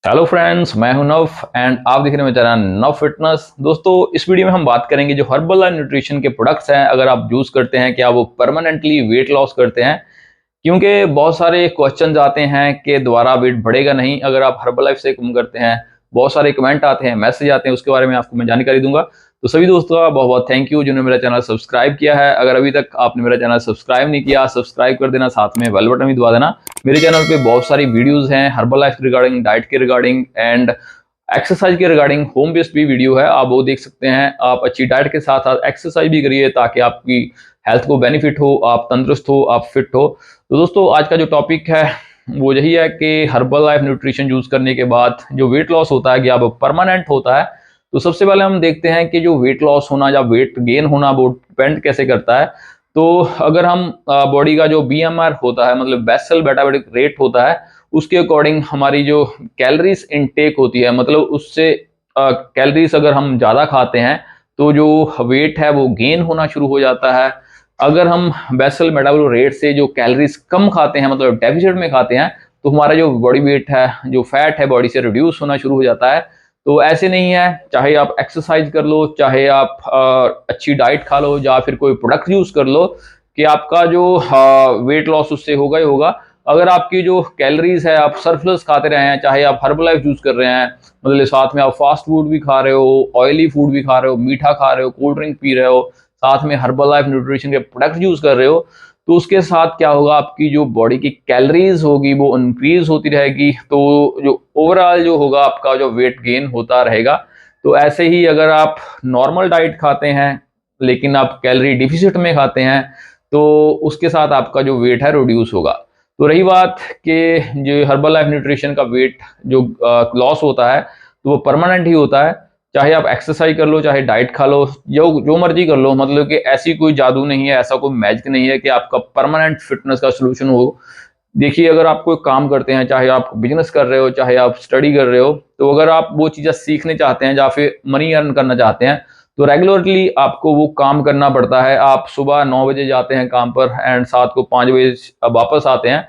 Hello friends, मैं हूं नव एंड आप देख रहे हैं मेरा चैनल नव फिटनेस। दोस्तों, इस वीडियो में हम बात करेंगे जो हर्बल लाइफ न्यूट्रिशन के प्रोडक्ट्स हैं, अगर आप यूज करते हैं क्या वो परमानेंटली वेट लॉस करते हैं। क्योंकि बहुत सारे क्वेश्चंस आते हैं कि दोबारा वेट बढ़ेगा नहीं अगर आप हर्बल लाइफ से कम करते हैं। बहुत सारे कमेंट आते हैं, मैसेज आते हैं, उसके बारे में आपको मैं जानकारी दूंगा। तो सभी दोस्तों का बहुत बहुत थैंक यू जिन्होंने मेरा चैनल सब्सक्राइब किया है। अगर अभी तक आपने मेरा चैनल सब्सक्राइब नहीं किया, सब्सक्राइब कर देना, साथ में बेल बटन भी दबा देना। मेरे चैनल पे बहुत सारी वीडियोस हैं हर्बल लाइफ के रिगार्डिंग, डाइट के रिगार्डिंग एंड एक्सरसाइज के रिगार्डिंग। होम बेस्ड भी वीडियो है, आप वो देख सकते हैं। आप अच्छी डाइट के साथ साथ एक्सरसाइज भी करिए ताकि आपकी हेल्थ को बेनिफिट हो, आप तंदुरुस्त हो, आप फिट हो। तो दोस्तों, आज का जो टॉपिक है वो यही है कि हर्बल लाइफ न्यूट्रिशन यूज करने के बाद जो वेट लॉस होता है क्या वो परमानेंट होता है। तो सबसे पहले हम देखते हैं कि जो वेट लॉस होना या वेट गेन होना वो डिपेंड कैसे करता है। तो अगर हम बॉडी का जो बीएमआर होता है, मतलब बेसल मेटाबॉलिक रेट होता है, उसके अकॉर्डिंग हमारी जो कैलोरीज इनटेक होती है, मतलब उससे कैलोरीज अगर हम ज़्यादा खाते हैं तो जो वेट है वो गेन होना शुरू हो जाता है। अगर हम बेसल मेटाबॉलिक रेट से जो कैलोरीज कम खाते हैं, मतलब डेफिसिट में खाते हैं, तो हमारा जो बॉडी वेट है, जो फैट है, बॉडी से रिड्यूस होना शुरू हो जाता है। तो ऐसे नहीं है, चाहे आप एक्सरसाइज कर लो, चाहे आप अच्छी डाइट खा लो, या फिर कोई प्रोडक्ट यूज कर लो, कि आपका जो वेट लॉस उससे होगा ही होगा। अगर आपकी जो कैलोरीज है आप सरप्लस खाते रहे हैं, चाहे आप हर्बल लाइफ यूज कर रहे हैं, मतलब साथ में आप फास्ट फूड भी खा रहे हो, ऑयली फूड भी खा रहे हो, मीठा खा रहे हो, कोल्ड ड्रिंक पी रहे हो, साथ में हर्बल लाइफ न्यूट्रिशन के प्रोडक्ट यूज कर रहे हो, तो उसके साथ क्या होगा, आपकी जो बॉडी की कैलोरीज होगी वो इंक्रीज होती रहेगी। तो जो ओवरऑल जो होगा आपका जो वेट गेन होता रहेगा। तो ऐसे ही अगर आप नॉर्मल डाइट खाते हैं लेकिन आप कैलोरी डिफिसिट में खाते हैं, तो उसके साथ आपका जो वेट है रिड्यूस होगा। तो रही बात कि जो हर्बल लाइफ न्यूट्रिशन का वेट जो लॉस होता है तो वो परमानेंट ही होता है। चाहे आप एक्सरसाइज कर लो, चाहे डाइट खा लो, जो जो मर्जी कर लो, मतलब कि ऐसी कोई जादू नहीं है, ऐसा कोई मैजिक नहीं है कि आपका परमानेंट फिटनेस का सोल्यूशन हो। देखिए, अगर आप कोई काम करते हैं, चाहे आप बिजनेस कर रहे हो, चाहे आप स्टडी कर रहे हो, तो अगर आप वो चीज़ें सीखने चाहते हैं या फिर मनी अर्न करना चाहते हैं, तो रेगुलरली आपको वो काम करना पड़ता है। आप सुबह 9 बजे जाते हैं काम पर एंड सात को 5 बजे वापस आते हैं,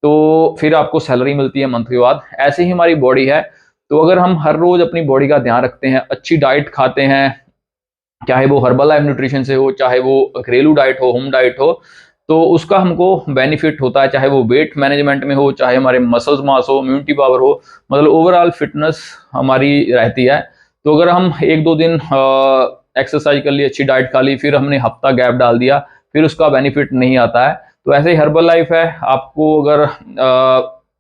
तो फिर आपको सैलरी मिलती है मंथ के बाद। ऐसे ही हमारी बॉडी है। तो अगर हम हर रोज अपनी बॉडी का ध्यान रखते हैं, अच्छी डाइट खाते हैं, चाहे वो हर्बल लाइफ न्यूट्रिशन से हो, चाहे वो घरेलू डाइट हो, होम डाइट हो, तो उसका हमको बेनिफिट होता है। चाहे वो वेट मैनेजमेंट में हो, चाहे हमारे मसल्स मास हो, इम्यूनिटी पावर हो, मतलब ओवरऑल फिटनेस हमारी रहती है। तो अगर हम एक दो दिन एक्सरसाइज कर ली, अच्छी डाइट खा ली, फिर हमने हफ्ता गैप डाल दिया, फिर उसका बेनिफिट नहीं आता है। तो ऐसे ही हर्बल लाइफ है। आपको अगर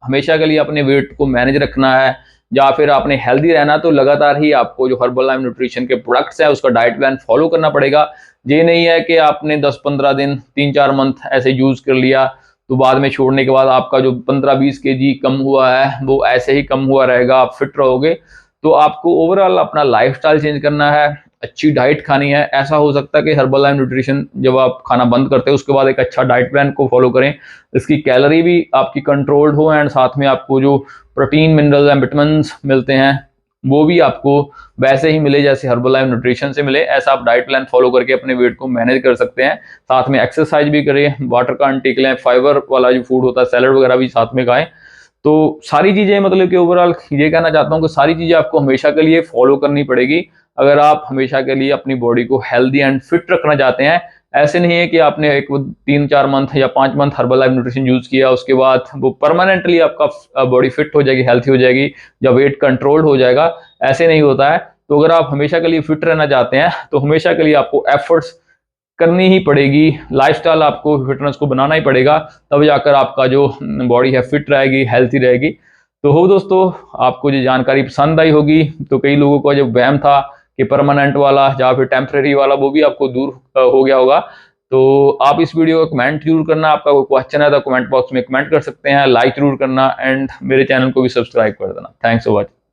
हमेशा के लिए अपने वेट को मैनेज रखना है या फिर आपने हेल्दी रहना, तो लगातार ही आपको जो हर्बल लाइफ न्यूट्रिशन के प्रोडक्ट्स हैं उसका डाइट प्लान फॉलो करना पड़ेगा। ये नहीं है कि आपने 10-15 दिन, 3-4 मंथ ऐसे यूज कर लिया, तो बाद में छोड़ने के बाद आपका जो 15-20 केजी कम हुआ है वो ऐसे ही कम हुआ रहेगा, आप फिट रहोगे। तो आपको ओवरऑल अपना लाइफस्टाइल चेंज करना है, अच्छी डाइट खानी है। ऐसा हो सकता है कि हर्बल लाइफ न्यूट्रिशन जब आप खाना बंद करते हैं उसके बाद एक अच्छा डाइट प्लान को फॉलो करें, इसकी कैलोरी भी आपकी कंट्रोल्ड हो एंड साथ में आपको जो प्रोटीन, मिनरल्स एंड विटामिन्स मिलते हैं वो भी आपको वैसे ही मिले जैसे हर्बल लाइफ न्यूट्रिशन से मिले। ऐसा आप डाइट प्लान फॉलो करके अपने वेट को मैनेज कर सकते हैं। साथ में एक्सरसाइज भी करें, वाटर का इंटेक लें, फाइबर वाला जो फूड होता है, सैलड वगैरह भी साथ में खाएं। तो सारी चीजें, मतलब कि ओवरऑल ये कहना चाहता हूँ कि सारी चीजें आपको हमेशा के लिए फॉलो करनी पड़ेगी अगर आप हमेशा के लिए अपनी बॉडी को हेल्दी एंड फिट रखना चाहते हैं। ऐसे नहीं है कि आपने एक 3-4 मंथ या 5 month herbal life nutrition use किया, उसके बाद वो परमानेंटली आपका बॉडी फिट हो जाएगी, हेल्थी हो जाएगी, या वेट कंट्रोल्ड हो जाएगा। ऐसे नहीं होता है। तो अगर आप हमेशा के लिए फिट रहना चाहते हैं तो हमेशा के लिए आपको एफर्ट्स करनी ही पड़ेगी, लाइफस्टाइल आपको फिटनेस को बनाना ही पड़ेगा, तब जाकर आपका जो बॉडी है फिट रहेगी, हेल्थी रहेगी। तो हो दोस्तों, आपको जो जानकारी पसंद आई होगी। तो कई लोगों का जो वहम था कि परमानेंट वाला या फिर टेम्परेरी वाला, वो भी आपको दूर हो गया होगा। तो आप इस वीडियो को कमेंट जरूर करना, आपका कोई क्वेश्चन है तो कमेंट बॉक्स में कमेंट कर सकते हैं, लाइक जरूर करना एंड मेरे चैनल को भी सब्सक्राइब कर देना। Thanks for watching.